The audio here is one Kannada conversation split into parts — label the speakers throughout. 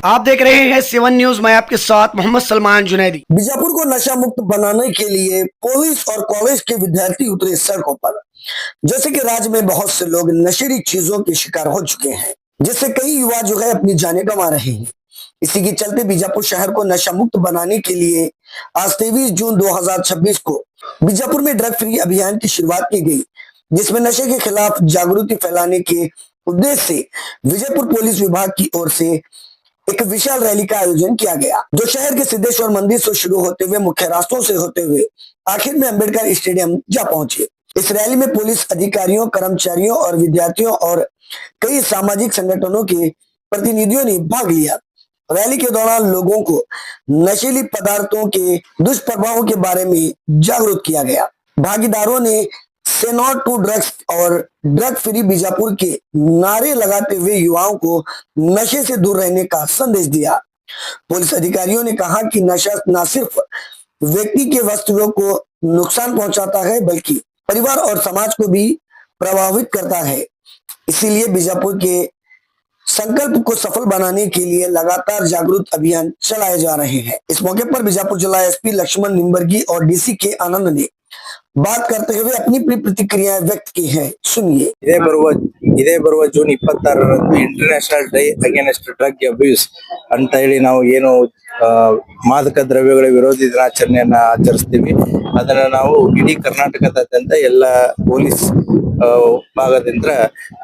Speaker 1: आप देख रहे हैं 7 न्यूज। मैं आपके साथ मोहम्मद सलमान जुनैदी।
Speaker 2: बीजापुर को नशा मुक्त बनाने के लिए पुलिस और कॉलेज के विद्यार्थी उतरे सड़कों पर। जैसे कि राज्य में बहुत से लोग नशीली चीजों के शिकार हो चुके हैं, जिससे कई युवा जो है अपनी जानें गंवा रहे हैं। इसी के चलते बीजापुर शहर को नशा मुक्त बनाने के लिए आज 23 जून 2026 को बीजापुर में ड्रग फ्री अभियान की शुरुआत की गई, जिसमें नशे के खिलाफ जागृति फैलाने के उद्देश्य से विजयपुर पुलिस विभाग की ओर से एक विशाल रैली का आयोजन किया गया, जो शहर के सिद्धेश्वर मंदिर से शुरू होते हुए मुख्य रास्तों से होते हुए आखिर में अंबेडकर स्टेडियम जा पहुंचे। इस रैली में पुलिस अधिकारियों, कर्मचारियों और विद्यार्थियों और कई सामाजिक संगठनों के प्रतिनिधियों ने भाग लिया। रैली के दौरान लोगों को नशीली पदार्थों के दुष्प्रभावों के बारे में जागरूक किया गया। भागीदारों ने से नॉट टू ड्रग्स और ड्रग फ्री बीजापुर के नारे लगाते हुए युवाओं को नशे से दूर रहने का संदेश दिया। पुलिस अधिकारियों ने कहा कि नशा न सिर्फ व्यक्ति के वस्तुओं को नुकसान पहुंचाता है, बल्कि परिवार और समाज को भी प्रभावित करता है। इसीलिए बीजापुर के संकल्प को सफल बनाने के लिए लगातार जागरूक अभियान चलाए जा रहे हैं। इस मौके पर बीजापुर जिला एसपी लक्ष्मण निम्बर्गी और डीसी के आनंद ने बात करते हुए अपनी प्रतिक्रियाएं व्यक्त की है। सुनिए।
Speaker 3: ಇದೇ ಬರುವ ಜೂನ್ 26ರಂದು international day against drug abuse ಅಂತ ಹೇಳಿ ನಾವು ಏನು ಮಾದಕ ದ್ರವ್ಯಗಳ ವಿರೋಧಿ ದಿನಾಚರಣೆಯನ್ನ ಆಚರಿಸ್ತೀವಿ. ಅದನ್ನ ನಾವು ಇಡೀ ಕರ್ನಾಟಕದಾದ್ಯಂತ ಎಲ್ಲ ಪೊಲೀಸ್ ಭಾಗದಿಂದ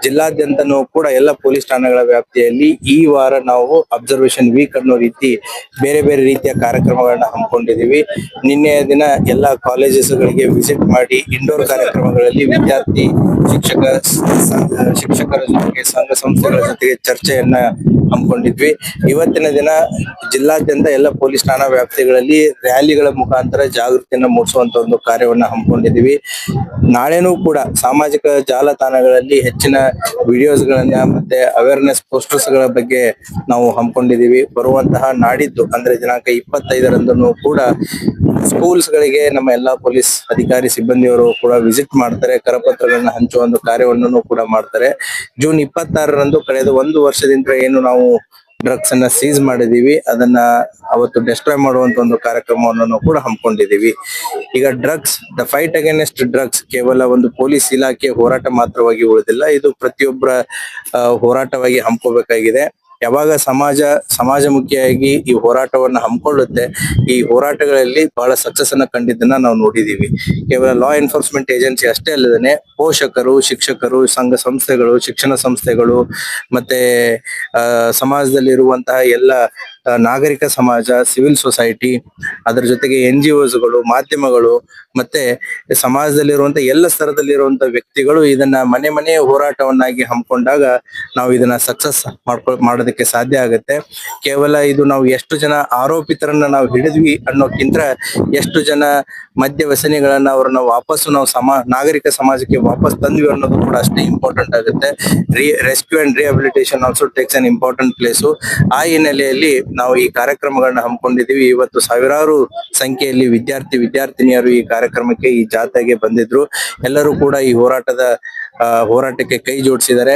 Speaker 3: ಜಿಲ್ಲಾದ್ಯಂತನೂ ಕೂಡ ಎಲ್ಲ ಪೊಲೀಸ್ ಠಾಣೆಗಳ ವ್ಯಾಪ್ತಿಯಲ್ಲಿ ಈ ವಾರ ನಾವು ಅಬ್ಸರ್ವೇಷನ್ ವೀಕ್ ಅನ್ನೋ ರೀತಿ ಬೇರೆ ಬೇರೆ ರೀತಿಯ ಕಾರ್ಯಕ್ರಮಗಳನ್ನ ಹಮ್ಮಿಕೊಂಡಿದೀವಿ. ನಿನ್ನೆಯ ದಿನ ಎಲ್ಲ ಕಾಲೇಜಸ್ಗಳಿಗೆ ವಿಸಿಟ್ ಮಾಡಿ ಇಂಡೋರ್ ಕಾರ್ಯಕ್ರಮಗಳಲ್ಲಿ ವಿದ್ಯಾರ್ಥಿ ಶಿಕ್ಷಕರ ಜೊತೆಗೆ ಸಂಘ ಸಂಸ್ಥೆಗಳ ಜೊತೆಗೆ ಚರ್ಚೆಯನ್ನ ಹಮ್ಮಿಕೊಂಡಿದ್ವಿ. ಇವತ್ತಿನ ದಿನ ಜಿಲ್ಲಾದ್ಯಂತ ಎಲ್ಲ ಪೊಲೀಸ್ ಠಾಣಾ ವ್ಯಾಪ್ತಿಗಳಲ್ಲಿ ರ್ಯಾಲಿಗಳ ಮುಖಾಂತರ ಜಾಗೃತಿಯನ್ನ ಮೂಡಿಸುವಂತ ಒಂದು ಕಾರ್ಯವನ್ನ ಹಮ್ಮಿಕೊಂಡಿದೀವಿ. ನಾಳೆನೂ ಕೂಡ ಸಾಮಾಜಿಕ ಜಾಲತಾಣಗಳಲ್ಲಿ ಹೆಚ್ಚಿನ ವಿಡಿಯೋಸ್ ಗಳನ್ನ ಮತ್ತೆ ಅವೇರ್ನೆಸ್ ಪೋಸ್ಟರ್ಸ್ ಗಳ ಬಗ್ಗೆ ನಾವು ಹಮ್ಮಿಕೊಂಡಿದೀವಿ. ಬರುವಂತಹ ನಾಡಿದ್ದು ಅಂದ್ರೆ ದಿನಾಂಕ 25ರಂದು ಕೂಡ ಸ್ಕೂಲ್ಸ್ ಗಳಿಗೆ ನಮ್ಮ ಎಲ್ಲಾ ಪೊಲೀಸ್ ಅಧಿಕಾರಿ ಸಿಬ್ಬಂದಿಯವರು ಕೂಡ ವಿಸಿಟ್ ಮಾಡ್ತಾರೆ, ಕರಪತ್ರಗಳನ್ನ ಹಂಚುವ ಒಂದು ಕಾರ್ಯವನ್ನು ಕೂಡ ಮಾಡ್ತಾರೆ. ಜೂನ್ 26ರಂದು ಕಳೆದ 1 ವರ್ಷದಿಂದ ಏನು ನಾವು ಡ್ರಗ್ಸ್ ಅನ್ನ ಸೀಸ್ ಮಾಡಿದೀವಿ, ಅದನ್ನ ಅವತ್ತು ಡೆಸ್ಟ್ರಾಯ್ ಮಾಡುವಂತ ಒಂದು ಕಾರ್ಯಕ್ರಮವನ್ನು ಕೂಡ ಹಮ್ಮಿಕೊಂಡಿದೀವಿ. ಈಗ drugs the fight against drugs ಕೇವಲ ಒಂದು ಪೊಲೀಸ್ ಇಲಾಖೆ ಹೋರಾಟ ಮಾತ್ರವಾಗಿ ಉಳಿದಿಲ್ಲ, ಇದು ಪ್ರತಿಯೊಬ್ಬರ ಹೋರಾಟವಾಗಿ ಹಮ್ಮಿಕೋಬೇಕಾಗಿದೆ. ಯಾವಾಗ ಸಮಾಜಮುಖಿಯಾಗಿ ಈ ಹೋರಾಟವನ್ನ ಹಮ್ಮಿಕೊಳ್ಳುತ್ತೆ, ಈ ಹೋರಾಟಗಳಲ್ಲಿ ಬಹಳ ಸಕ್ಸಸ್ ಅನ್ನ ಕಂಡಿದ್ದನ್ನ ನಾವು ನೋಡಿದೀವಿ. ಕೇವಲ ಲಾ ಎನ್ಫೋರ್ಸ್ಮೆಂಟ್ ಏಜೆನ್ಸಿ ಅಷ್ಟೇ ಅಲ್ಲದೆ ಪೋಷಕರು, ಶಿಕ್ಷಕರು, ಸಂಘ ಸಂಸ್ಥೆಗಳು, ಶಿಕ್ಷಣ ಸಂಸ್ಥೆಗಳು ಮತ್ತೆ ಸಮಾಜದಲ್ಲಿ ಇರುವಂತಹ ಎಲ್ಲ ನಾಗರಿಕ ಸಮಾಜ, ಸಿವಿಲ್ ಸೊಸೈಟಿ, ಅದರ ಜೊತೆಗೆ NGOsಗಳು, ಮಾಧ್ಯಮಗಳು ಮತ್ತೆ ಸಮಾಜದಲ್ಲಿರುವಂತಹ ಎಲ್ಲ ಸ್ತರದಲ್ಲಿರುವಂತಹ ವ್ಯಕ್ತಿಗಳು ಇದನ್ನ ಮನೆ ಹೋರಾಟವನ್ನಾಗಿ ಹಮ್ಮಿಕೊಂಡಾಗ ನಾವು ಇದನ್ನ ಸಕ್ಸಸ್ ಮಾಡೋದಕ್ಕೆ ಸಾಧ್ಯ ಆಗುತ್ತೆ. ಕೇವಲ ಇದು ನಾವು ಎಷ್ಟು ಜನ ಆರೋಪಿತರನ್ನ ನಾವು ಹಿಡಿದ್ವಿ ಅನ್ನೋಕ್ಕಿಂತ ಎಷ್ಟು ಜನ ಮದ್ಯ ವ್ಯಸನಿಗಳನ್ನ ಅವ್ರನ್ನ ವಾಪಸ್ಸು ನಾವು ನಾಗರಿಕ ಸಮಾಜಕ್ಕೆ ವಾಪಸ್ ತಂದ್ವಿ ಅನ್ನೋದು ಕೂಡ ಅಷ್ಟೇ ಇಂಪಾರ್ಟೆಂಟ್ ಆಗುತ್ತೆ. Rescue and rehabilitation also takes an important place. ಆ ಹಿನ್ನೆಲೆಯಲ್ಲಿ ನಾವು ಈ ಕಾರ್ಯಕ್ರಮಗಳನ್ನ ಹಮ್ಮಿಕೊಂಡಿದೀವಿ. ಇವತ್ತು ಸಾವಿರಾರು ಸಂಖ್ಯೆಯಲ್ಲಿ ವಿದ್ಯಾರ್ಥಿನಿಯರು ಈ ಕಾರ್ಯಕ್ರಮಕ್ಕೆ, ಈ ಜಾಥಾಗೆ ಬಂದಿದ್ರು. ಎಲ್ಲರೂ ಕೂಡ ಈ ಹೋರಾಟಕ್ಕೆ ಕೈ ಜೋಡಿಸಿದ್ದಾರೆ.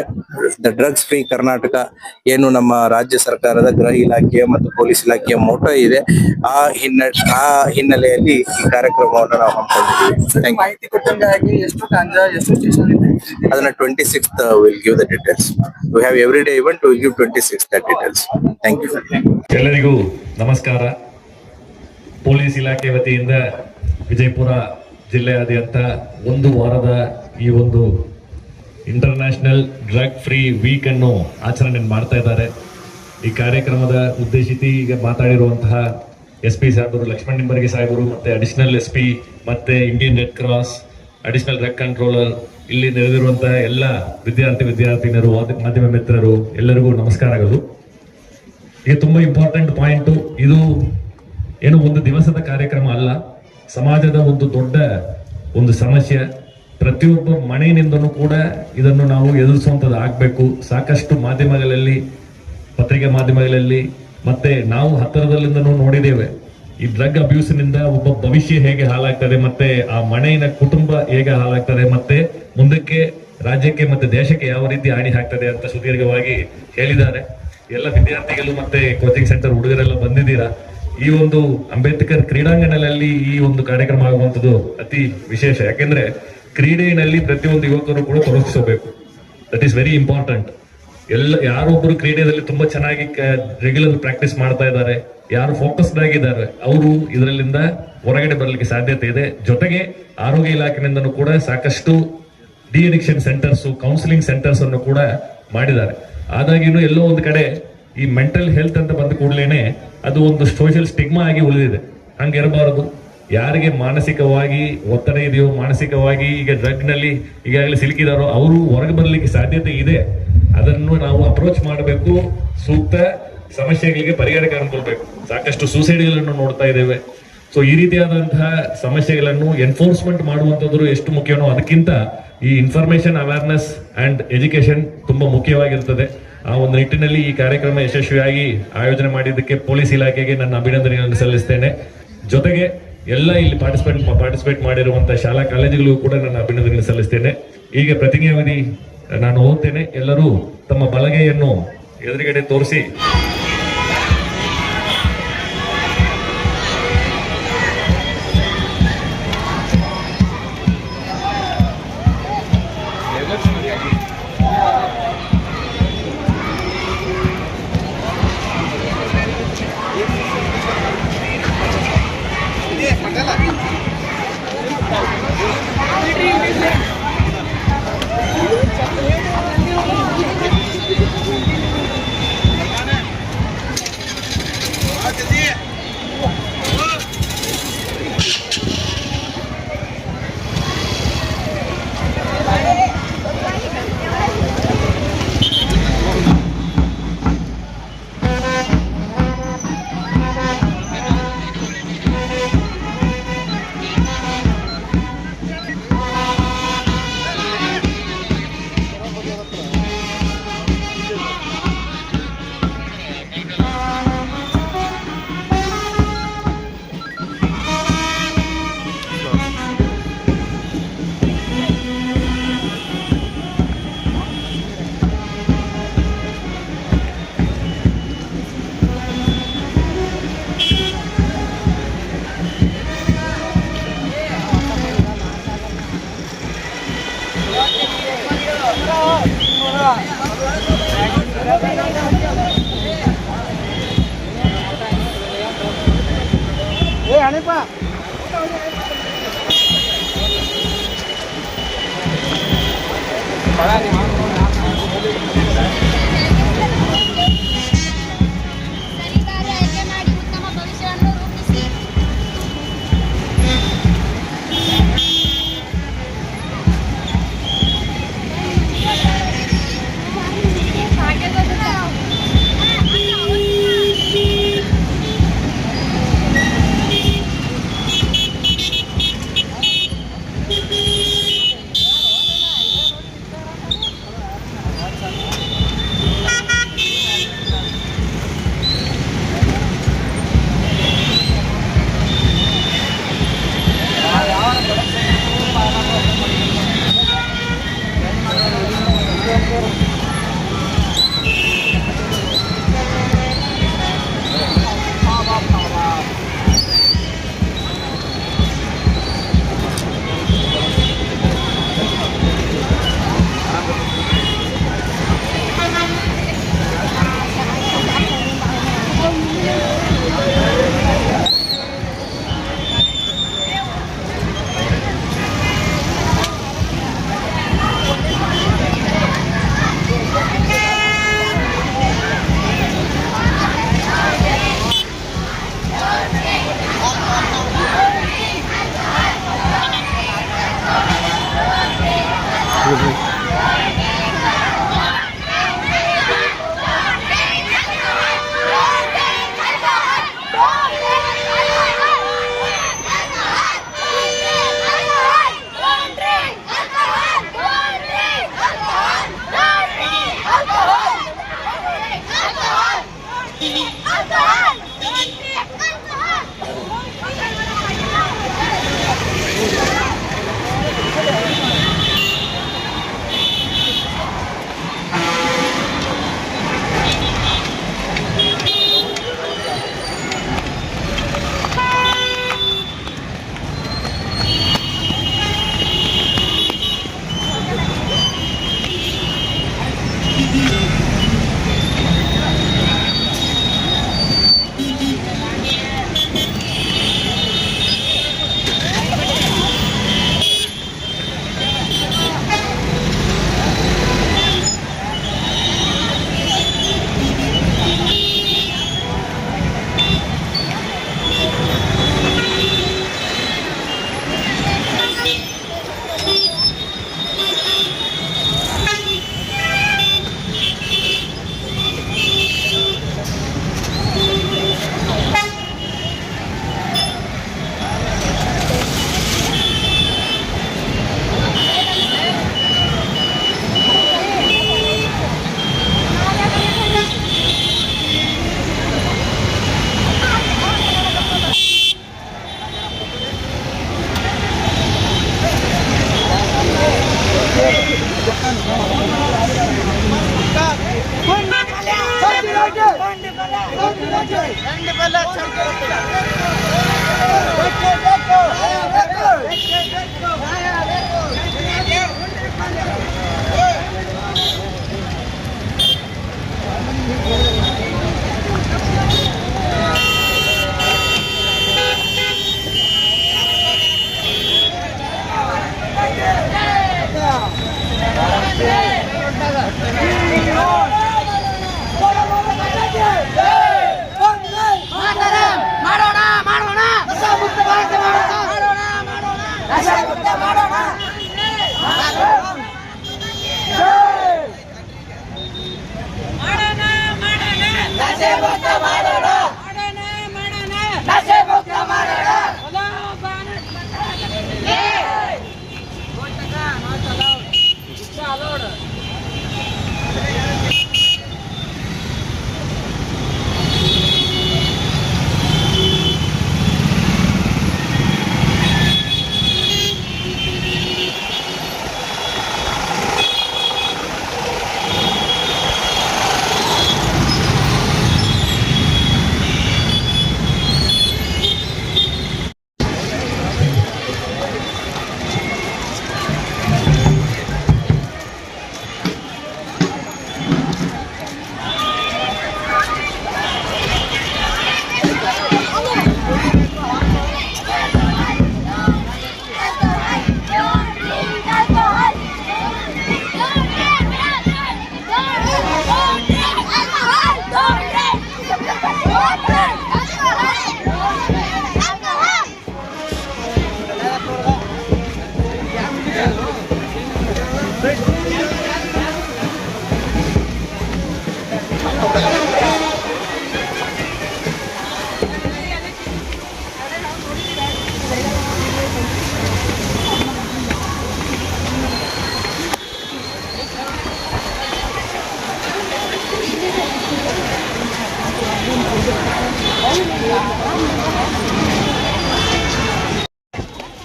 Speaker 3: ದ ಡ್ರಗ್ಸ್ ಫ್ರೀ ಕರ್ನಾಟಕ ಏನು ನಮ್ಮ ರಾಜ್ಯ ಸರ್ಕಾರದ ಗೃಹ ಇಲಾಖೆಯ ಮತ್ತು ಪೊಲೀಸ್ ಇಲಾಖೆಯ ಮೋಟೋ ಇದೆ, ಆ ಹಿನ್ನೆಲೆಯಲ್ಲಿ ಈ ಕಾರ್ಯಕ್ರಮವನ್ನು ನಾವು ಹಮ್ಮಿಕೊಂಡಿದ್ದೀವಿ. ಅದನ್ನ 26th will give the details. We have every day even to give 26th the details. Thank you.
Speaker 4: ಎಲ್ಲರಿಗೂ ನಮಸ್ಕಾರ. ಪೊಲೀಸ್ ಇಲಾಖೆ ವತಿಯಿಂದ ವಿಜಯಪುರ ಜಿಲ್ಲೆಯಾದ್ಯಂತ 1 ವಾರದ ಈ ಒಂದು ಇಂಟರ್ನ್ಯಾಷನಲ್ ಡ್ರಗ್ ಫ್ರೀ ವೀಕ್ ಅನ್ನು ಆಚರಣೆ ಮಾಡ್ತಾ ಇದ್ದಾರೆ. ಈ ಕಾರ್ಯಕ್ರಮದ ಉದ್ದೇಶಿಸಿ ಈಗ ಮಾತಾಡಿರುವಂತಹ SP ಸಾಹೇಬರು, ಲಕ್ಷ್ಮಣ್ ನಿಂಬರ್ಗಿ ಸಾಹೇಬರು, ಮತ್ತೆ ಅಡಿಷನಲ್ SP ಮತ್ತೆ Indian red cross, additional drug controller, ಇಲ್ಲಿ ನೆರೆದಿರುವಂತಹ ಎಲ್ಲ ವಿದ್ಯಾರ್ಥಿನಿಯರು, ಮಾಧ್ಯಮ ಮಿತ್ರರು, ಎಲ್ಲರಿಗೂ ನಮಸ್ಕಾರಗಳು. ಇದು ತುಂಬಾ ಇಂಪಾರ್ಟೆಂಟ್ ಪಾಯಿಂಟ್. ಇದು ಏನು ಒಂದು ದಿವಸದ ಕಾರ್ಯಕ್ರಮ ಅಲ್ಲ, ಸಮಾಜದ ಒಂದು ದೊಡ್ಡ ಒಂದು ಸಮಸ್ಯೆ. ಪ್ರತಿಯೊಬ್ಬ ಮನೆಯಿಂದನೂ ಕೂಡ ಇದನ್ನು ನಾವು ಎದುರಿಸುವಂಥದ್ದು ಆಗ್ಬೇಕು. ಸಾಕಷ್ಟು ಮಾಧ್ಯಮಗಳಲ್ಲಿ, ಪತ್ರಿಕೆ ಮಾಧ್ಯಮಗಳಲ್ಲಿ ಮತ್ತೆ ನಾವು ಹತ್ತಿರದಲ್ಲಿಂದನೂ ನೋಡಿದ್ದೇವೆ ಈ ಡ್ರಗ್ ಅಬ್ಯೂಸ್ನಿಂದ ಒಬ್ಬ ಭವಿಷ್ಯ ಹೇಗೆ ಹಾಳಾಗ್ತದೆ, ಮತ್ತೆ ಆ ಮನೆಯ ಕುಟುಂಬ ಹೇಗೆ ಹಾಳಾಗ್ತದೆ, ಮತ್ತೆ ಮುಂದಕ್ಕೆ ರಾಜ್ಯಕ್ಕೆ ಮತ್ತೆ ದೇಶಕ್ಕೆ ಯಾವ ರೀತಿ ಹಾನಿ ಆಗ್ತದೆ ಅಂತ ಸುದೀರ್ಘವಾಗಿ ಹೇಳಿದ್ದಾರೆ. ಎಲ್ಲ ವಿದ್ಯಾರ್ಥಿಗಳು ಮತ್ತೆ ಕೋಚಿಂಗ್ ಸೆಂಟರ್ ಹುಡುಗರೆಲ್ಲ ಬಂದಿದ್ದೀರಾ. ಈ ಒಂದು ಅಂಬೇಡ್ಕರ್ ಕ್ರೀಡಾಂಗಣದಲ್ಲಿ ಈ ಒಂದು ಕಾರ್ಯಕ್ರಮ ಆಗುವಂಥದ್ದು ಅತಿ ವಿಶೇಷ. ಯಾಕೆಂದ್ರೆ ಕ್ರೀಡೆಯಲ್ಲಿ ಪ್ರತಿಯೊಂದು ಯುವಕರು ಕೂಡ ತೊಡಗಿಸಬೇಕು. That is very important. ಯಾರೊಬ್ಬರು ಕ್ರೀಡೆಯಲ್ಲಿ ತುಂಬಾ ಚೆನ್ನಾಗಿ ರೆಗ್ಯುಲರ್ ಪ್ರಾಕ್ಟೀಸ್ ಮಾಡ್ತಾ ಇದ್ದಾರೆ, ಯಾರು ಫೋಕಸ್ಡ್ ಆಗಿದ್ದಾರೆ, ಅವರು ಇದರಲ್ಲಿಂದ ಹೊರಗಡೆ ಬರಲಿಕ್ಕೆ ಸಾಧ್ಯತೆ ಇದೆ. ಜೊತೆಗೆ ಆರೋಗ್ಯ ಇಲಾಖೆಯಿಂದನೂ ಕೂಡ ಸಾಕಷ್ಟು de addiction centres, counselling centres ಅನ್ನು ಕೂಡ ಮಾಡಿದ್ದಾರೆ. ಆದಾಗಿನೂ ಎಲ್ಲೋ ಒಂದು ಕಡೆ ಈ ಮೆಂಟಲ್ ಹೆಲ್ತ್ ಅಂತ ಬಂದ ಕೂಡಲೇನೆ ಅದು ಒಂದು ಸೋಷಿಯಲ್ ಸ್ಟಿಗ್ಮಾ ಆಗಿ ಉಳಿದಿದೆ. ಹಂಗಿರಬಾರದು. ಯಾರಿಗೆ ಮಾನಸಿಕವಾಗಿ ಒತ್ತಡ ಇದೆಯೋ, ಮಾನಸಿಕವಾಗಿ ಈಗ ಡ್ರಗ್ ನಲ್ಲಿ ಈಗಾಗಲೇ ಸಿಲುಕಿದಾರೋ ಅವರು ಹೊರಗೆ ಬರಲಿಕ್ಕೆ ಸಾಧ್ಯತೆ ಇದೆ. ಅದನ್ನು ನಾವು ಅಪ್ರೋಚ್ ಮಾಡಬೇಕು, ಸೂಕ್ತ ಸಮಸ್ಯೆಗಳಿಗೆ ಪರಿಹಾರ ಕಾಣ್ಕೊಳ್ಬೇಕು. ಸಾಕಷ್ಟು ಸೂಸೈಡ್ಗಳನ್ನು ನೋಡ್ತಾ ಇದ್ದೇವೆ. ಸೊ ಈ ರೀತಿಯಾದಂತಹ ಸಮಸ್ಯೆಗಳನ್ನು ಎನ್ಫೋರ್ಸ್ಮೆಂಟ್ ಮಾಡುವಂಥದ್ದು ಎಷ್ಟು ಮುಖ್ಯನೋ ಅದಕ್ಕಿಂತ ಈ ಇನ್ಫಾರ್ಮೇಶನ್ ಅವೇರ್ನೆಸ್ ಅಂಡ್ ಎಜುಕೇಶನ್ ತುಂಬಾ ಮುಖ್ಯವಾಗಿರ್ತದೆ. ಆ ಒಂದು ನಿಟ್ಟಿನಲ್ಲಿ ಈ ಕಾರ್ಯಕ್ರಮ ಯಶಸ್ವಿಯಾಗಿ ಆಯೋಜನೆ ಮಾಡಿದ್ದಕ್ಕೆ ಪೊಲೀಸ್ ಇಲಾಖೆಗೆ ನನ್ನ ಅಭಿನಂದನೆಗಳನ್ನು ಸಲ್ಲಿಸ್ತೇನೆ. ಜೊತೆಗೆ ಎಲ್ಲ ಇಲ್ಲಿ ಪಾರ್ಟಿಸಿಪೇಟ್ ಮಾಡಿರುವಂತಹ ಶಾಲಾ ಕಾಲೇಜುಗಳಿಗೂ ಕೂಡ ನನ್ನ ಅಭಿನಂದನೆ ಸಲ್ಲಿಸ್ತೇನೆ. ಈಗ ಪ್ರತಿಜ್ಞಾವಿಧಿ ನಾನು ಓದ್ತೇನೆ. ಎಲ್ಲರೂ ತಮ್ಮ ಬಲಗೈಯನ್ನು ಎದುರುಗಡೆ ತೋರಿಸಿ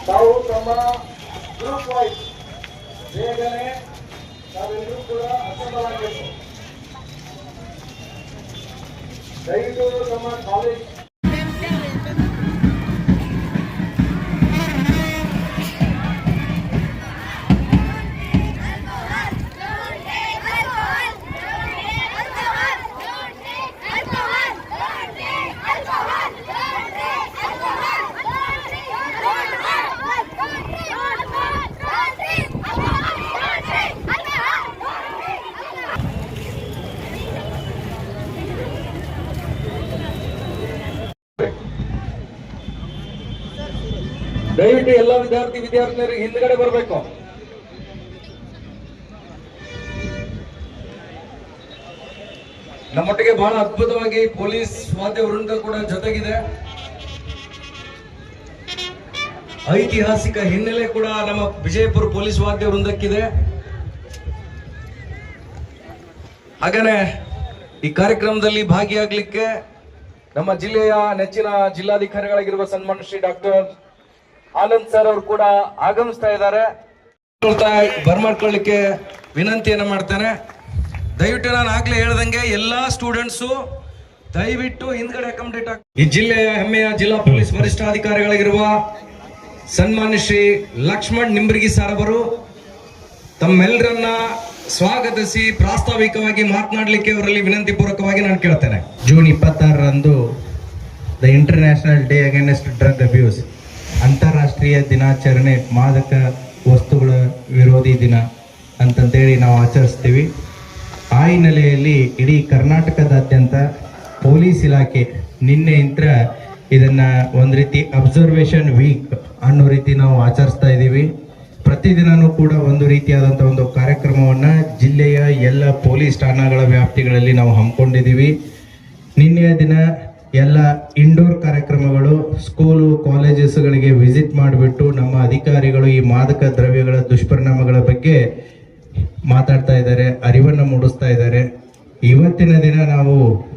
Speaker 5: ತಾವು ತಮ್ಮ ಗ್ರೂಪ್ ವೈಸ್ ಬೇಗನೆ ನಾವೆಲ್ಲರೂ ಕೂಡ ಅಸೆಂಬಲ್ ಆಗಬೇಕು. ದಯವಿಟ್ಟು ತಮ್ಮ ಕಾಲೇಜ್ ದಯವಿಟ್ಟು ಎಲ್ಲ ವಿದ್ಯಾರ್ಥಿನಿಯರು ಹಿಂದ್ಗಡೆ ಬರಬೇಕು. ನಮ್ಮೊಟ್ಟಿಗೆ ಬಹಳ ಅದ್ಭುತವಾಗಿ ಪೊಲೀಸ್ ವಾದ್ಯ ವೃಂದ ಕೂಡ ಜೊತೆಗಿದೆ. ಐತಿಹಾಸಿಕ ಹಿನ್ನೆಲೆ ಕೂಡ ನಮ್ಮ ವಿಜಯಪುರ ಪೊಲೀಸ್ ವಾದ್ಯ ವೃಂದಕ್ಕಿದೆ. ಹಾಗೇನೆ ಈ ಕಾರ್ಯಕ್ರಮದಲ್ಲಿ ಭಾಗಿಯಾಗಲಿಕ್ಕೆ ನಮ್ಮ ಜಿಲ್ಲೆಯ ನೆಚ್ಚಿನ ಜಿಲ್ಲಾಧಿಕಾರಿಗಳಾಗಿರುವ ಸನ್ಮಾನ್ಯ ಶ್ರೀ ಡಾಕ್ಟರ್ ಆನಂದ್ ಸರ್ ಅವರು ಕೂಡ ಆಗಮಿಸ್ತಾ ಇದ್ದಾರೆ. ಬರ್ಮಾಡ್ಕೊಳ್ಳಿಕ್ಕೆ ವಿನಂತಿಯನ್ನು ಮಾಡ್ತೇನೆ. ದಯವಿಟ್ಟು ನಾನು ಆಗ್ಲೇ ಹೇಳ್ದಂಗೆ ಎಲ್ಲಾ ಸ್ಟೂಡೆಂಟ್ಸು ದಯವಿಟ್ಟು ಹಿಂದ್ಗಡೆ ಅಕಾಮಿಡೇಟ್ ಆಗಿ. ಈ ಜಿಲ್ಲೆಯ ಹೆಮ್ಮೆಯ ಜಿಲ್ಲಾ ಪೊಲೀಸ್ ವರಿಷ್ಠಾಧಿಕಾರಿಗಳಾಗಿರುವ ಸನ್ಮಾನ್ಯ ಶ್ರೀ ಲಕ್ಷ್ಮಣ್ ನಿಂಬರ್ಗಿ ಸರ್ ಅವರು ತಮ್ಮೆಲ್ಲರನ್ನ ಸ್ವಾಗತಿಸಿ ಪ್ರಾಸ್ತಾವಿಕವಾಗಿ ಮಾತನಾಡಲಿಕ್ಕೆ ಅವರಲ್ಲಿ ವಿನಂತಿ ಪೂರ್ವಕವಾಗಿ ನಾನು ಕೇಳ್ತೇನೆ.
Speaker 6: ಜೂನ್ 26ರಂದು the international day against drug abuse, ಅಂತಾರಾಷ್ಟ್ರೀಯ ದಿನಾಚರಣೆ ಮಾದಕ ವಸ್ತುಗಳ ವಿರೋಧಿ ದಿನ ಅಂತಂತೇಳಿ ನಾವು ಆಚರಿಸ್ತೀವಿ. ಆ ಹಿನ್ನೆಲೆಯಲ್ಲಿ ಇಡೀ ಕರ್ನಾಟಕದಾದ್ಯಂತ ಪೊಲೀಸ್ ಇಲಾಖೆ ನಿನ್ನೆಯಿಂದ ಇದನ್ನ ಒಂದು ರೀತಿ ಅಬ್ಸರ್ವೇಷನ್ ವೀಕ್ ಅನ್ನೋ ರೀತಿ ನಾವು ಆಚರಿಸ್ತಾ ಇದ್ದೀವಿ. ಪ್ರತಿದಿನನೂ ಕೂಡ ಒಂದು ರೀತಿಯಾದಂಥ ಒಂದು ಕಾರ್ಯಕ್ರಮವನ್ನ ಜಿಲ್ಲೆಯ ಎಲ್ಲ ಪೊಲೀಸ್ ಠಾಣೆಗಳ ವ್ಯಾಪ್ತಿಗಳಲ್ಲಿ ನಾವು ಹಮ್ಮಿಕೊಂಡಿದ್ದೀವಿ. ನಿನ್ನೆಯ ದಿನ ಎಲ್ಲ ಇಂಡೋರ್ ಕಾರ್ಯಕ್ರಮಗಳು, ಸ್ಕೂಲು ಕಾಲೇಜಸ್ಗಳಿಗೆ ವಿಸಿಟ್ ಮಾಡಿಬಿಟ್ಟು ನಮ್ಮ ಅಧಿಕಾರಿಗಳು ಈ ಮಾದಕ ದ್ರವ್ಯಗಳ ದುಷ್ಪರಿಣಾಮಗಳ ಬಗ್ಗೆ ಮಾತಾಡ್ತಾ ಇದ್ದಾರೆ, ಅರಿವನ್ನು ಮೂಡಿಸ್ತಾ ಇದ್ದಾರೆ. ಇವತ್ತಿನ ದಿನ ನಾವು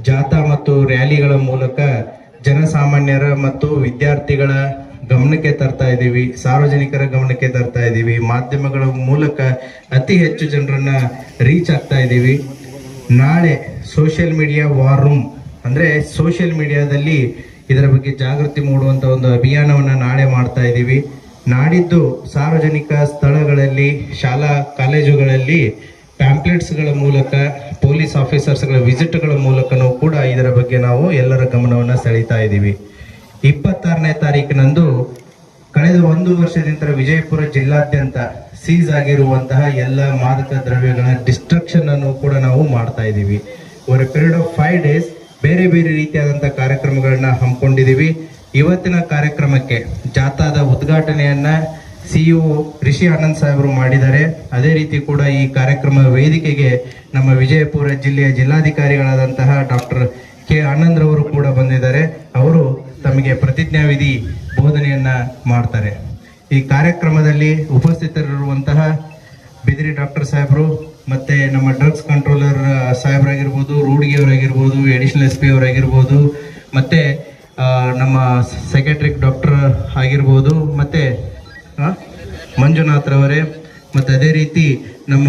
Speaker 6: ಜಾಥಾ ಮತ್ತು ರ್ಯಾಲಿಗಳ ಮೂಲಕ ಜನಸಾಮಾನ್ಯರ ಮತ್ತು ವಿದ್ಯಾರ್ಥಿಗಳ ಗಮನಕ್ಕೆ ತರ್ತಾ ಇದ್ದೀವಿ, ಸಾರ್ವಜನಿಕರ ಗಮನಕ್ಕೆ ತರ್ತಾ ಇದ್ದೀವಿ, ಮಾಧ್ಯಮಗಳ ಮೂಲಕ ಅತಿ ಹೆಚ್ಚು ಜನರನ್ನ ರೀಚ್ ಆಗ್ತಾ ಇದ್ದೀವಿ. ನಾಳೆ ಸೋಷಿಯಲ್ ಮೀಡಿಯಾ ವಾರ್ ರೂಮ್ ಅಂದ್ರೆ ಸೋಷಿಯಲ್ ಮೀಡಿಯಾದಲ್ಲಿ ಇದರ ಬಗ್ಗೆ ಜಾಗೃತಿ ಮೂಡುವಂತ ಒಂದು ಅಭಿಯಾನವನ್ನ ನಾಳೆ ಮಾಡ್ತಾ ಇದ್ದೀವಿ. ನಾಡಿದ್ದು ಸಾರ್ವಜನಿಕ ಸ್ಥಳಗಳಲ್ಲಿ, ಶಾಲಾ ಕಾಲೇಜುಗಳಲ್ಲಿ ಪ್ಯಾಂಪ್ಲೆಟ್ಸ್ಗಳ ಮೂಲಕ, ಪೊಲೀಸ್ ಆಫೀಸರ್ಸ್ಗಳ ವಿಸಿಟ್ಗಳ ಮೂಲಕನೂ ಕೂಡ ಇದರ ಬಗ್ಗೆ ನಾವು ಎಲ್ಲರ ಗಮನವನ್ನು ಸೆಳೀತಾ ಇದ್ದೀವಿ. 26ನೇ ತಾರೀಕಿನಂದು ಕಳೆದ 1 ವರ್ಷದಿಂದ ವಿಜಯಪುರ ಜಿಲ್ಲಾದ್ಯಂತ ಸೀಸ್ ಆಗಿರುವಂತಹ ಎಲ್ಲ ಮಾದಕ ದ್ರವ್ಯಗಳ ಡಿಸ್ಟ್ರಕ್ಷನ್ ಅನ್ನು ಕೂಡ ನಾವು ಮಾಡ್ತಾ ಇದ್ದೀವಿ. Over A period of 5 days ಬೇರೆ ಬೇರೆ ರೀತಿಯಾದಂತಹ ಕಾರ್ಯಕ್ರಮಗಳನ್ನ ಹಮ್ಮಿಕೊಂಡಿದ್ದೀವಿ. ಇವತ್ತಿನ ಕಾರ್ಯಕ್ರಮಕ್ಕೆ ಜಾಥಾದ ಉದ್ಘಾಟನೆಯನ್ನ CEO ರಿಷಿ ಆನಂದ್ ಸಾಹೇಬರು ಮಾಡಿದ್ದಾರೆ. ಅದೇ ರೀತಿ ಕೂಡ ಈ ಕಾರ್ಯಕ್ರಮ ವೇದಿಕೆಗೆ ನಮ್ಮ ವಿಜಯಪುರ ಜಿಲ್ಲೆಯ ಜಿಲ್ಲಾಧಿಕಾರಿಗಳಾದಂತಹ ಡಾಕ್ಟರ್ ಕೆ ಆನಂದ್ ರವರು ಕೂಡ ಬಂದಿದ್ದಾರೆ. ಅವರು ತಮಗೆ ಪ್ರತಿಜ್ಞಾವಿಧಿ ಬೋಧನೆಯನ್ನ ಮಾಡ್ತಾರೆ. ಈ ಕಾರ್ಯಕ್ರಮದಲ್ಲಿ ಉಪಸ್ಥಿತರಿರುವಂತಹ ಬಿದಿರಿ ಡಾಕ್ಟರ್ ಸಾಹೇಬರು, ಮತ್ತೆ ನಮ್ಮ ಡ್ರಗ್ಸ್ ಕಂಟ್ರೋಲರ್ ಸಾಹೇಬರಾಗಿರ್ಬೋದು, ರೂಢಿಗೆಯವರಾಗಿರ್ಬೋದು, ಎಡಿಷನಲ್ SP ಅವರಾಗಿರ್ಬೋದು, ಮತ್ತೆ ನಮ್ಮ ಸೆಕ್ರೆಟರಿ ಡಾಕ್ಟರ್ ಆಗಿರ್ಬೋದು, ಮತ್ತೆ ಮಂಜುನಾಥ್ ರವರೇ, ಮತ್ತೆ ಅದೇ ರೀತಿ ನಮ್ಮ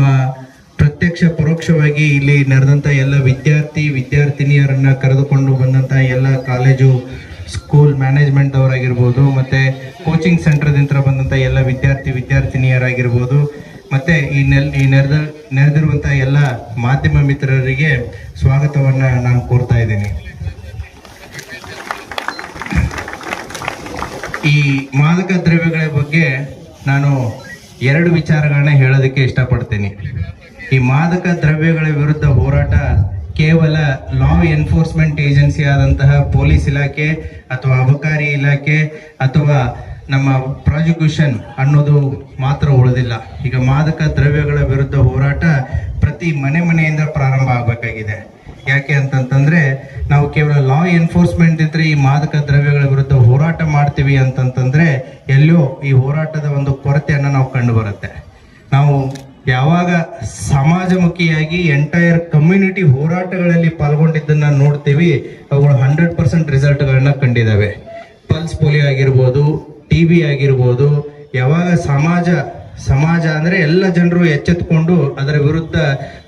Speaker 6: ಪ್ರತ್ಯಕ್ಷ ಪರೋಕ್ಷವಾಗಿ ಇಲ್ಲಿ ನಡೆದಂತ ಎಲ್ಲ ವಿದ್ಯಾರ್ಥಿನಿಯರನ್ನ ಕರೆದುಕೊಂಡು ಬಂದಂತ ಎಲ್ಲ ಕಾಲೇಜು ಸ್ಕೂಲ್ ಮ್ಯಾನೇಜ್ಮೆಂಟ್ ಅವರಾಗಿರ್ಬೋದು, ಮತ್ತೆ ಕೋಚಿಂಗ್ ಸೆಂಟರ್ದಿಂದ ಬಂದಂತ ಎಲ್ಲ ವಿದ್ಯಾರ್ಥಿನಿಯರಾಗಿರ್ಬೋದು, ಮತ್ತೆ ಈ ನೆರೆದಿರುವಂತಹ ಎಲ್ಲ ಮಾಧ್ಯಮ ಮಿತ್ರರಿಗೆ ಸ್ವಾಗತವನ್ನ ನಾನು ಕೋರ್ತಾ ಇದ್ದೀನಿ. ಈ ಮಾದಕ ದ್ರವ್ಯಗಳ ಬಗ್ಗೆ ನಾನು 2 ವಿಚಾರಗಳನ್ನ ಹೇಳೋದಕ್ಕೆ ಇಷ್ಟಪಡ್ತೀನಿ. ಈ ಮಾದಕ ದ್ರವ್ಯಗಳ ವಿರುದ್ಧ ಹೋರಾಟ ಕೇವಲ ಲಾ ಎನ್ಫೋರ್ಸ್ಮೆಂಟ್ ಏಜೆನ್ಸಿ ಆದಂತಹ ಪೊಲೀಸ್ ಇಲಾಖೆ ಅಥವಾ ಅಬಕಾರಿ ಇಲಾಖೆ ಅಥವಾ ನಮ್ಮ ಪ್ರಾಸಿಕ್ಯೂಷನ್ ಅನ್ನೋದು ಮಾತ್ರ ಉಳಿದಿಲ್ಲ. ಈಗ ಮಾದಕ ದ್ರವ್ಯಗಳ ವಿರುದ್ಧ ಹೋರಾಟ ಪ್ರತಿ ಮನೆಯಿಂದ ಪ್ರಾರಂಭ ಆಗಬೇಕಾಗಿದೆ. ಯಾಕೆ ಅಂತಂತಂದ್ರೆ ನಾವು ಕೇವಲ ಲಾ ಎನ್ಫೋರ್ಸ್ಮೆಂಟ್ ಇದ್ರೆ ಈ ಮಾದಕ ದ್ರವ್ಯಗಳ ವಿರುದ್ಧ ಹೋರಾಟ ಮಾಡ್ತೀವಿ ಅಂತಂತಂದ್ರೆ ಎಲ್ಲೋ ಈ ಹೋರಾಟದ ಒಂದು ಕೊರತೆಯನ್ನ ನಾವು ಕಂಡು ಬರುತ್ತೆ. ನಾವು ಯಾವಾಗ ಸಮಾಜಮುಖಿಯಾಗಿ ಎಂಟೈರ್ ಕಮ್ಯುನಿಟಿ ಹೋರಾಟಗಳಲ್ಲಿ ಪಾಲ್ಗೊಂಡಿದ್ದನ್ನ ನೋಡ್ತೀವಿ, ಅವುಗಳು 100% ರಿಸಲ್ಟ್ಗಳನ್ನ ಕಂಡಿದ್ದಾವೆ. ಪಲ್ಸ್ ಪೋಲಿಯೋ ಆಗಿರ್ಬೋದು, TB ಆಗಿರ್ಬೋದು, ಯಾವಾಗ ಸಮಾಜ ಅಂದ್ರೆ ಎಲ್ಲ ಜನರು ಎಚ್ಚೆತ್ತುಕೊಂಡು ಅದರ ವಿರುದ್ಧ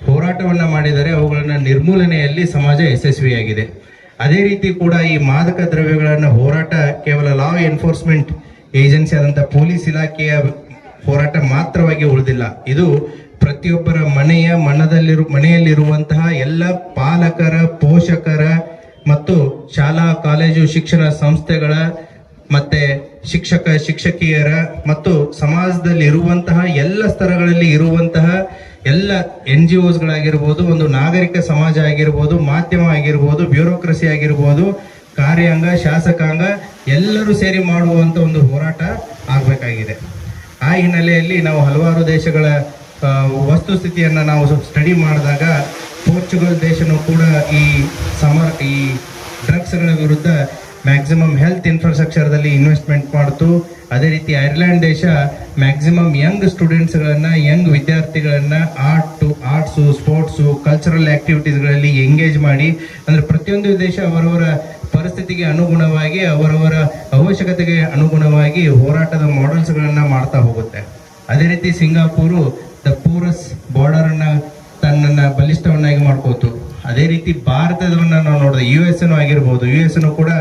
Speaker 6: ಹೋರಾಟವನ್ನ ಮಾಡಿದರೆ ಅವುಗಳನ್ನ ನಿರ್ಮೂಲನೆಯಲ್ಲಿ ಸಮಾಜ ಯಶಸ್ವಿಯಾಗಿದೆ. ಅದೇ ರೀತಿ ಕೂಡ ಈ ಮಾದಕ ದ್ರವ್ಯಗಳನ್ನ ಹೋರಾಟ ಕೇವಲ ಲಾ ಎನ್ಫೋರ್ಸ್ಮೆಂಟ್ ಏಜೆನ್ಸಿ ಆದಂತ ಪೊಲೀಸ್ ಇಲಾಖೆಯ ಹೋರಾಟ ಮಾತ್ರವಾಗಿ ಉಳಿದಿಲ್ಲ. ಇದು ಪ್ರತಿಯೊಬ್ಬರ ಮನೆಯಲ್ಲಿರುವಂತಹ ಎಲ್ಲ ಪಾಲಕರ, ಪೋಷಕರ ಮತ್ತು ಶಾಲಾ ಕಾಲೇಜು ಶಿಕ್ಷಣ ಸಂಸ್ಥೆಗಳ ಮತ್ತೆ ಶಿಕ್ಷಕಿಯರ ಮತ್ತು ಸಮಾಜದಲ್ಲಿ ಇರುವಂತಹ ಎಲ್ಲ ಸ್ತರಗಳಲ್ಲಿ ಇರುವಂತಹ ಎಲ್ಲ NGOsಗಳಾಗಿರ್ಬೋದು, ಒಂದು ನಾಗರಿಕ ಸಮಾಜ ಆಗಿರ್ಬೋದು, ಮಾಧ್ಯಮ ಆಗಿರ್ಬೋದು, ಬ್ಯೂರೋಕ್ರಸಿ ಆಗಿರ್ಬೋದು, ಕಾರ್ಯಾಂಗ, ಶಾಸಕಾಂಗ ಎಲ್ಲರೂ ಸೇರಿ ಮಾಡುವಂತ ಒಂದು ಹೋರಾಟ ಆಗಬೇಕಾಗಿದೆ. ಆ ಹಿನ್ನೆಲೆಯಲ್ಲಿ ನಾವು ಹಲವಾರು ದೇಶಗಳ ವಸ್ತುಸ್ಥಿತಿಯನ್ನ ನಾವು ಸ್ಟಡಿ ಮಾಡಿದಾಗ ಪೋರ್ಚುಗಲ್ ದೇಶನೂ ಕೂಡ ಈ ಡ್ರಗ್ಸ್ಗಳ ವಿರುದ್ಧ ಮ್ಯಾಕ್ಸಿಮಮ್ ಹೆಲ್ತ್ ಇನ್ಫ್ರಾಸ್ಟ್ರಕ್ಚರ್ದಲ್ಲಿ ಇನ್ವೆಸ್ಟ್ಮೆಂಟ್ ಮಾಡ್ತು. ಅದೇ ರೀತಿ ಐರ್ಲೆಂಡ್ ದೇಶ ಮ್ಯಾಕ್ಸಿಮಮ್ ಯಂಗ್ ಸ್ಟೂಡೆಂಟ್ಸ್ಗಳನ್ನ, ಯಂಗ್ ವಿದ್ಯಾರ್ಥಿಗಳನ್ನ ಆರ್ಟ್ಸು, ಸ್ಪೋರ್ಟ್ಸು, ಕಲ್ಚರಲ್ ಆಕ್ಟಿವಿಟೀಸ್ಗಳಲ್ಲಿ ಎಂಗೇಜ್ ಮಾಡಿ, ಅಂದ್ರೆ ಪ್ರತಿಯೊಂದು ದೇಶ ಅವರವರ ಪರಿಸ್ಥಿತಿಗೆ ಅನುಗುಣವಾಗಿ, ಅವರವರ ಅವಶ್ಯಕತೆಗೆ ಅನುಗುಣವಾಗಿ ಹೋರಾಟದ ಮಾಡೆಲ್ಸ್ಗಳನ್ನ ಮಾಡ್ತಾ ಹೋಗುತ್ತೆ. ಅದೇ ರೀತಿ ಸಿಂಗಾಪುರು ದ ಪೂರಸ್ ಬಾರ್ಡರ್ ಅನ್ನ ತನ್ನನ್ನ ಬಲಿಷ್ಠವನ್ನಾಗಿ ಮಾಡ್ಕೋತು. ಅದೇ ರೀತಿ ಭಾರತದವನ್ನ ನಾವು ನೋಡಿದ್ರೆ US ಆಗಿರ್ಬೋದು, US ಕೂಡ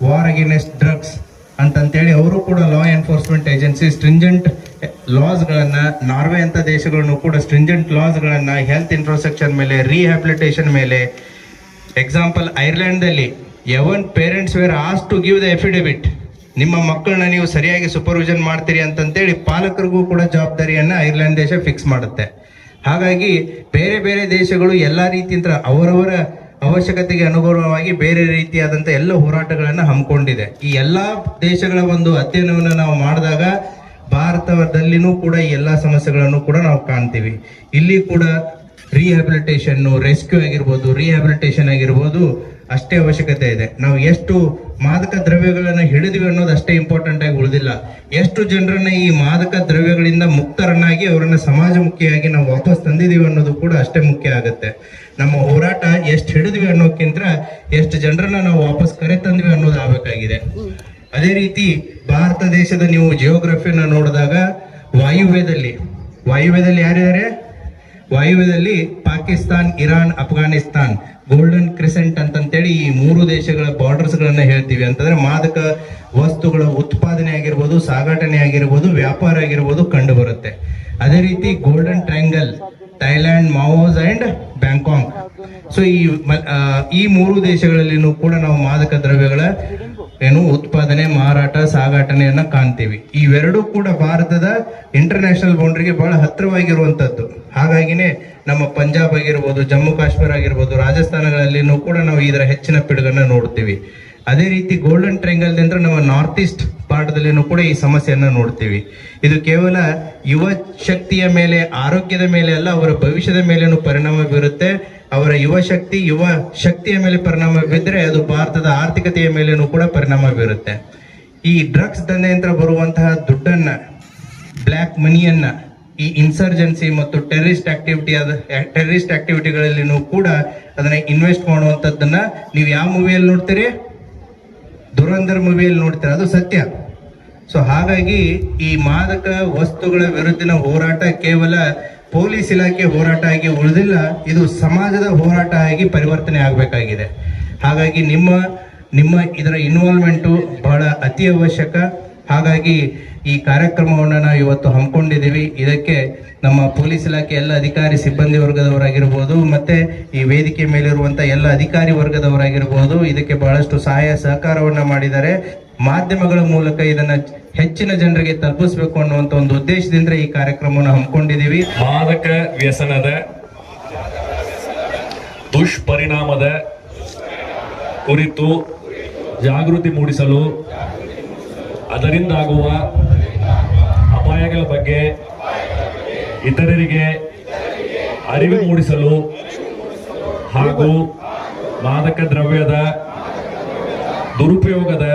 Speaker 6: ವಾರ್ ಅಗೇನೆಸ್ಟ್ ಡ್ರಗ್ಸ್ ಅಂತೇಳಿ ಅವರು ಕೂಡ ಲಾ ಎನ್ಫೋರ್ಸ್ಮೆಂಟ್ ಏಜೆನ್ಸಿ ಸ್ಟ್ರಿಂಜೆಂಟ್ ಲಾಸ್ಗಳನ್ನ, ನಾರ್ವೆ ಅಂತ ದೇಶಗಳನ್ನು ಕೂಡ ಸ್ಟ್ರಿಂಜೆಂಟ್ ಲಾಸ್ಗಳನ್ನ ಹೆಲ್ತ್ ಇನ್ಫ್ರಾಸ್ಟ್ರಕ್ಚರ್ ಮೇಲೆ, ರಿಹ್ಯಾಬಿಲಿಟೇಷನ್ ಮೇಲೆ. ಎಕ್ಸಾಂಪಲ್, ಐರ್ಲೆಂಡ್ದಲ್ಲಿ even parents were asked to give the affidavit, ನಿಮ್ಮ ಮಕ್ಕಳನ್ನ ನೀವು ಸರಿಯಾಗಿ ಸೂಪರ್ವಿಷನ್ ಮಾಡ್ತೀರಿ ಅಂತಂತೇಳಿ ಪಾಲಕರಿಗೂ ಕೂಡ ಜವಾಬ್ದಾರಿಯನ್ನ ಐರ್ಲೆಂಡ್ ದೇಶ ಫಿಕ್ಸ್ ಮಾಡುತ್ತೆ. ಹಾಗಾಗಿ ಬೇರೆ ಬೇರೆ ದೇಶಗಳು ಎಲ್ಲಾ ರೀತಿಯಿಂದ ಅವರವರ ಅವಶ್ಯಕತೆಗೆ ಅನುಗುಣವಾಗಿ ಬೇರೆ ರೀತಿಯಾದಂತ ಎಲ್ಲ ಹೋರಾಟಗಳನ್ನ ಹಮ್ಮಿಕೊಂಡಿದೆ. ಈ ಎಲ್ಲಾ ದೇಶಗಳ ಒಂದು ಅಧ್ಯಯನವನ್ನು ನಾವು ಮಾಡಿದಾಗ ಭಾರತದಲ್ಲಿನೂ ಕೂಡ ಈ ಎಲ್ಲಾ ಸಮಸ್ಯೆಗಳನ್ನು ಕೂಡ ನಾವು ಕಾಣ್ತೀವಿ. ಇಲ್ಲಿ ಕೂಡ ರಿಹ್ಯಾಬಿಲಿಟೇಷನ್, ರೆಸ್ಕ್ಯೂ ಆಗಿರ್ಬೋದು ಅಷ್ಟೇ ಅವಶ್ಯಕತೆ ಇದೆ. ನಾವು ಎಷ್ಟು ಮಾದಕ ದ್ರವ್ಯಗಳನ್ನ ಹಿಡಿದ್ವಿ ಅನ್ನೋದು ಅಷ್ಟೇ ಇಂಪಾರ್ಟೆಂಟ್ ಆಗಿ ಉಳಿದಿಲ್ಲ. ಎಷ್ಟು ಜನರನ್ನ ಈ ಮಾದಕ ದ್ರವ್ಯಗಳಿಂದ ಮುಕ್ತರನ್ನಾಗಿ ಅವರನ್ನ ಸಮಾಜಮುಖಿಯಾಗಿ ನಾವು ವಾಪಸ್ ತಂದಿದೀವಿ ಅನ್ನೋದು ಕೂಡ ಅಷ್ಟೇ ಮುಖ್ಯ ಆಗುತ್ತೆ. ನಮ್ಮ ಹೋರಾಟ ಎಷ್ಟು ಹಿಡಿದ್ವಿ ಅನ್ನೋಕ್ಕಿಂತ ಎಷ್ಟು ಜನರನ್ನ ನಾವು ವಾಪಸ್ ಕರೆ ತಂದ್ವಿ ಅನ್ನೋದು ಆಗ್ಬೇಕಾಗಿದೆ. ಅದೇ ರೀತಿ ಭಾರತ ದೇಶದ ನೀವು ಜಿಯೋಗ್ರಫಿಯನ್ನು ನೋಡಿದಾಗ ವಾಯುವ್ಯದಲ್ಲಿ ಯಾರಿದ್ದಾರೆ? ವಾಯುವ್ಯದಲ್ಲಿ Pakistan, Iran, Afghanistan, golden crescent ಅಂತಂತೇಳಿ ಈ 3 ದೇಶಗಳ ಬಾರ್ಡರ್ಸ್ ಗಳನ್ನ ಹೇಳ್ತೀವಿ. ಅಂತಂದ್ರೆ ಮಾದಕ ವಸ್ತುಗಳ ಉತ್ಪಾದನೆ ಆಗಿರ್ಬೋದು, ಸಾಗಾಟನೆ ಆಗಿರ್ಬೋದು, ವ್ಯಾಪಾರ ಆಗಿರ್ಬೋದು ಕಂಡು ಬರುತ್ತೆ. ಅದೇ ರೀತಿ golden triangle, Thailand, Laos and Bangkok. So ಈ 3 ದೇಶಗಳಲ್ಲಿನೂ ಕೂಡ ನಾವು ಮಾದಕ ದ್ರವ್ಯಗಳ ಉತ್ಪಾದನೆ, ಮಾರಾಟ, ಸಾಗಾಟನೆಯನ್ನ ಕಾಣ್ತೀವಿ. ಇವೆರಡೂ ಕೂಡ ಭಾರತದ ಇಂಟರ್ನ್ಯಾಷನಲ್ ಬೌಂಡ್ರಿಗೆ ಬಹಳ ಹತ್ತಿರವಾಗಿರುವಂತದ್ದು. ಹಾಗಾಗಿನೇ ನಮ್ಮ ಪಂಜಾಬ್ ಆಗಿರ್ಬೋದು, ಜಮ್ಮು ಕಾಶ್ಮೀರ ಆಗಿರ್ಬೋದು, ರಾಜಸ್ಥಾನಗಳಲ್ಲಿನೂ ಕೂಡ ನಾವು ಇದರ ಹೆಚ್ಚಿನ ಪಿಡುಗನ್ನ ನೋಡ್ತೀವಿ. ಅದೇ ರೀತಿ ಗೋಲ್ಡನ್ ಟ್ರಯಾಂಗಲ್ ಅಂದ್ರೆ ನಮ್ಮ ನಾರ್ತ್ ಈಸ್ಟ್ ಭಾರತದಲ್ಲಿನೂ ಕೂಡ ಈ ಸಮಸ್ಯೆಯನ್ನ ನೋಡ್ತೀವಿ. ಇದು ಕೇವಲ ಯುವ ಶಕ್ತಿಯ ಮೇಲೆ, ಆರೋಗ್ಯದ ಮೇಲೆ ಅಲ್ಲ, ಅವರ ಭವಿಷ್ಯದ ಮೇಲೇನು ಪರಿಣಾಮ ಬೀರುತ್ತೆ. ಅವರ ಯುವ ಶಕ್ತಿಯ ಮೇಲೆ ಪರಿಣಾಮ ಬಿದ್ದರೆ ಅದು ಭಾರತದ ಆರ್ಥಿಕತೆಯ ಮೇಲೇನು ಕೂಡ ಪರಿಣಾಮ ಬೀರುತ್ತೆ. ಈ ಡ್ರಗ್ಸ್ ದಂಧೆಯಿಂದ ಬರುವಂತಹ ದುಡ್ಡನ್ನ, ಬ್ಲ್ಯಾಕ್ ಮನಿಯನ್ನ ಈ ಇನ್ಸರ್ಜೆನ್ಸಿ ಮತ್ತು ಟೆರರಿಸ್ಟ್ ಆಕ್ಟಿವಿಟಿಗಳಲ್ಲಿನೂ ಕೂಡ ಅದನ್ನ ಇನ್ವೆಸ್ಟ್ ಮಾಡುವಂತದ್ದನ್ನ ನೀವು ಯಾವ ಮೂವಿಯಲ್ಲಿ ನೋಡ್ತೀರಿ? ದುರಂಧರ್ ಮೂವಿಯಲ್ಲಿ ನೋಡ್ತೀರ, ಅದು ಸತ್ಯ. ಸೊ ಹಾಗಾಗಿ ಈ ಮಾದಕ ವಸ್ತುಗಳ ವಿರುದ್ಧಿನ ಹೋರಾಟ ಕೇವಲ ಪೊಲೀಸ್ ಇಲಾಖೆ ಹೋರಾಟ ಆಗಿ ಉಳಿದಿಲ್ಲ, ಇದು ಸಮಾಜದ ಹೋರಾಟ ಆಗಿ ಪರಿವರ್ತನೆ ಆಗಬೇಕಾಗಿದೆ. ಹಾಗಾಗಿ ನಿಮ್ಮ ಇದರ ಇನ್ವಾಲ್ವ್ಮೆಂಟು ಬಹಳ ಅತಿ ಅವಶ್ಯಕ. ಹಾಗಾಗಿ ಈ ಕಾರ್ಯಕ್ರಮವನ್ನು ನಾವು ಇವತ್ತು ಹಮ್ಮಿಕೊಂಡಿದ್ದೀವಿ. ಇದಕ್ಕೆ ನಮ್ಮ ಪೊಲೀಸ್ ಇಲಾಖೆ ಎಲ್ಲ ಅಧಿಕಾರಿ ಸಿಬ್ಬಂದಿ ವರ್ಗದವರಾಗಿರ್ಬೋದು, ಮತ್ತೆ ಈ ವೇದಿಕೆ ಮೇಲಿರುವಂಥ ಎಲ್ಲ ಅಧಿಕಾರಿ ವರ್ಗದವರಾಗಿರ್ಬೋದು ಇದಕ್ಕೆ ಬಹಳಷ್ಟು ಸಹಾಯ ಸಹಕಾರವನ್ನ ಮಾಡಿದ್ದಾರೆ. ಮಾಧ್ಯಮಗಳ ಮೂಲಕ ಇದನ್ನ ಹೆಚ್ಚಿನ ಜನರಿಗೆ ತಲುಪಿಸಬೇಕು ಅನ್ನುವಂಥ ಒಂದು ಉದ್ದೇಶದಿಂದ ಈ ಕಾರ್ಯಕ್ರಮವನ್ನು ಹಮ್ಮಿಕೊಂಡಿದ್ದೀವಿ.
Speaker 4: ಮಾದಕ ವ್ಯಸನದ ದುಷ್ಪರಿಣಾಮದ ಕುರಿತು ಜಾಗೃತಿ ಮೂಡಿಸಲು, ಅದರಿಂದಾಗುವ ಅಪಾಯಗಳ ಬಗ್ಗೆ ಇತರರಿಗೆ ಅರಿವು ಮೂಡಿಸಲು ಹಾಗೂ ಮಾದಕ ದ್ರವ್ಯದ ದುರುಪಯೋಗದ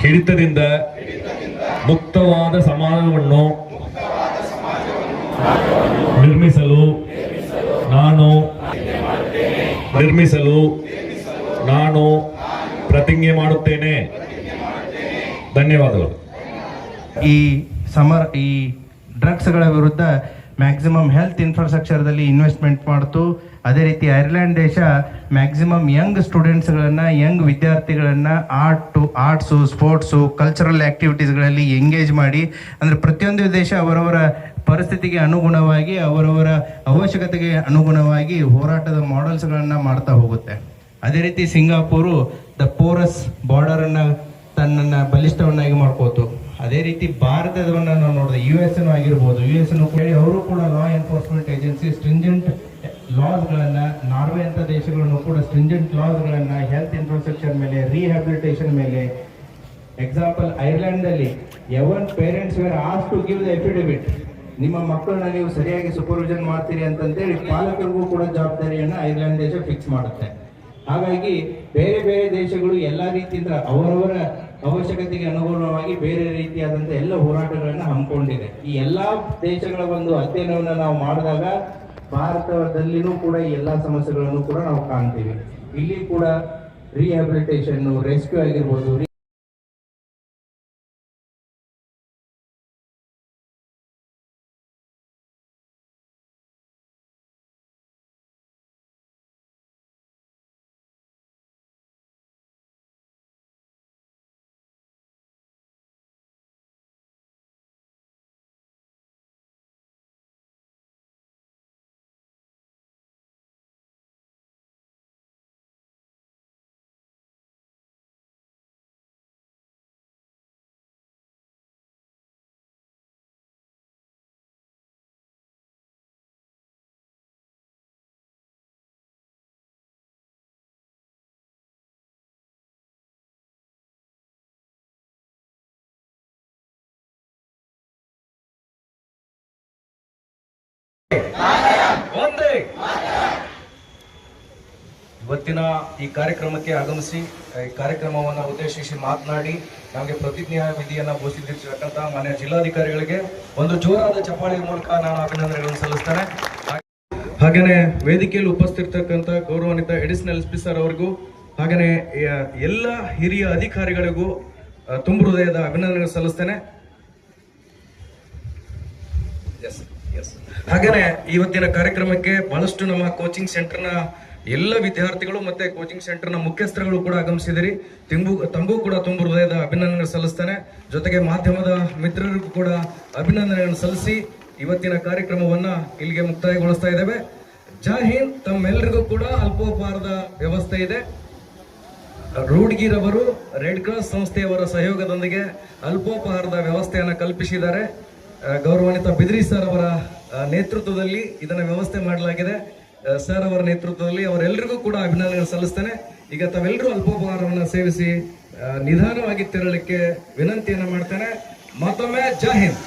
Speaker 4: ಹಿಡಿತದಿಂದ ಮುಕ್ತವಾದ ಸಮಾಜವನ್ನು ನಿರ್ಮಿಸಲು ನಾನು ಪ್ರತಿಜ್ಞೆ ಮಾಡುತ್ತೇನೆ. ಧನ್ಯವಾದಗಳು.
Speaker 6: ಈ ಡ್ರಗ್ಸ್ಗಳ ವಿರುದ್ಧ ಮ್ಯಾಕ್ಸಿಮಮ್ ಹೆಲ್ತ್ ಇನ್ಫ್ರಾಸ್ಟ್ರಕ್ಚರ್ದಲ್ಲಿ ಇನ್ವೆಸ್ಟ್ಮೆಂಟ್ ಮಾಡ್ತು. ಅದೇ ರೀತಿ ಐರ್ಲೆಂಡ್ ದೇಶ ಮ್ಯಾಕ್ಸಿಮಮ್ ಯಂಗ್ ಸ್ಟೂಡೆಂಟ್ಸ್ಗಳನ್ನು, ಯಂಗ್ ವಿದ್ಯಾರ್ಥಿಗಳನ್ನು ಆರ್ಟ್ಸು, ಸ್ಪೋರ್ಟ್ಸು, ಕಲ್ಚರಲ್ ಆ್ಯಕ್ಟಿವಿಟೀಸ್ಗಳಲ್ಲಿ ಎಂಗೇಜ್ ಮಾಡಿ, ಅಂದರೆ ಪ್ರತಿಯೊಂದು ದೇಶ ಅವರವರ ಪರಿಸ್ಥಿತಿಗೆ ಅನುಗುಣವಾಗಿ, ಅವರವರ ಅವಶ್ಯಕತೆಗೆ ಅನುಗುಣವಾಗಿ ಹೋರಾಟದ ಮಾಡೆಲ್ಸ್ಗಳನ್ನು ಮಾಡ್ತಾ ಹೋಗುತ್ತೆ. ಅದೇ ರೀತಿ ಸಿಂಗಾಪುರು ದ ಪೋರಸ್ ಬಾರ್ಡರನ್ನು ತನ್ನನ್ನು ಬಲಿಷ್ಠವನ್ನಾಗಿ ಮಾಡ್ಕೋತು. ಅದೇ ರೀತಿ ಭಾರತದವನ್ನ ನಾವು ನೋಡಿದ್ರೆ US ಆಗಿರ್ಬೋದು, US ಅವರು ಕೂಡ ಲಾ ಎನ್ಫೋರ್ಸ್ಮೆಂಟ್ ಏಜೆನ್ಸಿ ಸ್ಟ್ರಿಂಜೆಂಟ್ ಲಾಸ್ಗಳನ್ನ, ನಾರ್ವೆ ಅಂತ ದೇಶಗಳನ್ನು ಕೂಡ ಸ್ಟ್ರಿಂಜೆಂಟ್ ಲಾಸ್ಗಳನ್ನ ಹೆಲ್ತ್ ಇನ್ಫ್ರಾಸ್ಟ್ರಕ್ಚರ್ ಮೇಲೆ, ರಿಹ್ಯಾಬಿಲಿಟೇಷನ್ ಮೇಲೆ. ಎಕ್ಸಾಂಪಲ್, ಐರ್ಲೆಂಡ್ನಲ್ಲಿ even parents were ask to give the affidavit. ನಿಮ್ಮ ಮಕ್ಕಳನ್ನ ನೀವು ಸರಿಯಾಗಿ ಸೂಪರ್ವಿಷನ್ ಮಾಡ್ತೀರಿ ಅಂತಂತೇಳಿ ಪಾಲಕರಿಗೂ ಕೂಡ ಜವಾಬ್ದಾರಿಯನ್ನ ಐರ್ಲೆಂಡ್ ದೇಶ ಫಿಕ್ಸ್ ಮಾಡುತ್ತೆ. ಹಾಗಾಗಿ ಬೇರೆ ಬೇರೆ ದೇಶಗಳು ಎಲ್ಲ ರೀತಿಯಿಂದ ಅವರವರ ಅವಶ್ಯಕತೆಗೆ ಅನುಗುಣವಾಗಿ ಬೇರೆ ರೀತಿಯಾದಂಥ ಎಲ್ಲ ಹೋರಾಟಗಳನ್ನ ಹಮ್ಮಿಕೊಂಡಿದೆ. ಈ ಎಲ್ಲಾ ದೇಶಗಳ ಒಂದು ಅಧ್ಯಯನವನ್ನು ನಾವು ಮಾಡಿದಾಗ ಭಾರತದಲ್ಲಿನೂ ಕೂಡ ಈ ಎಲ್ಲಾ ಸಮಸ್ಯೆಗಳನ್ನು ಕೂಡ ನಾವು ಕಾಣ್ತೀವಿ. ಇಲ್ಲಿ ಕೂಡ ರಿಹ್ಯಾಬಿಲಿಟೇಷನ್, ರೆಸ್ಕ್ಯೂ ಆಗಿರ್ಬೋದು,
Speaker 5: ಇವತ್ತಿನ ಈ ಕಾರ್ಯಕ್ರಮಕ್ಕೆ ಆಗಮಿಸಿ ಈ ಕಾರ್ಯಕ್ರಮವನ್ನು ಉದ್ದೇಶಿಸಿ ಮಾತನಾಡಿ ನಮಗೆ ಪ್ರತಿಜ್ಞಾ ವಿಧಿಯನ್ನು ಘೋಷಿಸಿರ್ತಕ್ಕಂಥ ಮಾನ್ಯ ಜಿಲ್ಲಾಧಿಕಾರಿಗಳಿಗೆ ಒಂದು ಜೋರಾದ ಚಪ್ಪಾಳೆಯ ಮೂಲಕ ನಾನು ಅಭಿನಂದನೆಗಳನ್ನು ಸಲ್ಲಿಸ್ತೇನೆ. ಹಾಗೆಯೇ ವೇದಿಕೆಯಲ್ಲಿ ಉಪಸ್ಥಿತರ್ತಕ್ಕಂಥ ಗೌರವಾನ್ವಿತ ಎಡಿಷನಲ್ SP ಸರ್ ಅವರಿಗೂ, ಹಾಗೆಯೇ ಎಲ್ಲ ಹಿರಿಯ ಅಧಿಕಾರಿಗಳಿಗೂ ತುಂಬು ಹೃದಯದ ಅಭಿನಂದನೆ ಸಲ್ಲಿಸ್ತೇನೆ. ಹಾಗೇನೆ ಇವತ್ತಿನ ಕಾರ್ಯಕ್ರಮಕ್ಕೆ ಬಹಳಷ್ಟು ನಮ್ಮ ಕೋಚಿಂಗ್ ಸೆಂಟರ್ನ ಎಲ್ಲ ವಿದ್ಯಾರ್ಥಿಗಳು ಮತ್ತೆ ಕೋಚಿಂಗ್ ಸೆಂಟರ್ನ ಮುಖ್ಯಸ್ಥರುಗಳು ಕೂಡ ಆಗಮಿಸಿದಿರಿ. ತಮಗೂ ಕೂಡ ತುಂಬು ಹೃದಯದ ಅಭಿನಂದನೆ ಸಲ್ಲಿಸ್ತೇನೆ. ಜೊತೆಗೆ ಮಾಧ್ಯಮದ ಮಿತ್ರರಿಗೂ ಕೂಡ ಅಭಿನಂದನೆಗಳನ್ನು ಸಲ್ಲಿಸಿ ಇವತ್ತಿನ ಕಾರ್ಯಕ್ರಮವನ್ನ ಇಲ್ಲಿಗೆ ಮುಕ್ತಾಯಗೊಳಿಸ್ತಾ ಇದ್ದೇವೆ. ಜೈ ಹಿಂದ್. ತಮ್ಮೆಲ್ಲರಿಗೂ ಕೂಡ ಅಲ್ಪೋಪಹಾರದ ವ್ಯವಸ್ಥೆ ಇದೆ. ರೂಡ್ಗಿರವರು ರೆಡ್ ಕ್ರಾಸ್ ಸಂಸ್ಥೆಯವರ ಸಹಯೋಗದೊಂದಿಗೆ ಅಲ್ಪೋಪಹಾರದ ವ್ಯವಸ್ಥೆಯನ್ನು ಕಲ್ಪಿಸಿದ್ದಾರೆ. ಗೌರವಾನ್ವಿತ ಬಿದ್ರಿ ಸರ್ ಅವರ ನೇತೃತ್ವದಲ್ಲಿ ಇದನ್ನ ವ್ಯವಸ್ಥೆ ಮಾಡಲಾಗಿದೆ. ಸರ್ ಅವರ ನೇತೃತ್ವದಲ್ಲಿ ಅವರೆಲ್ಲರಿಗೂ ಕೂಡ ಅಭಿನಂದನೆ ಸಲ್ಲಿಸ್ತೇನೆ. ಈಗ ತಾವೆಲ್ಲರೂ ಅಲ್ಪೋಪಹಾರವನ್ನು ಸೇವಿಸಿ ನಿಧಾನವಾಗಿ ತೆರಳಲಿಕ್ಕೆ ವಿನಂತಿಯನ್ನು ಮಾಡ್ತೇನೆ. ಮತ್ತೊಮ್ಮೆ ಜೈ ಹಿಂದ್.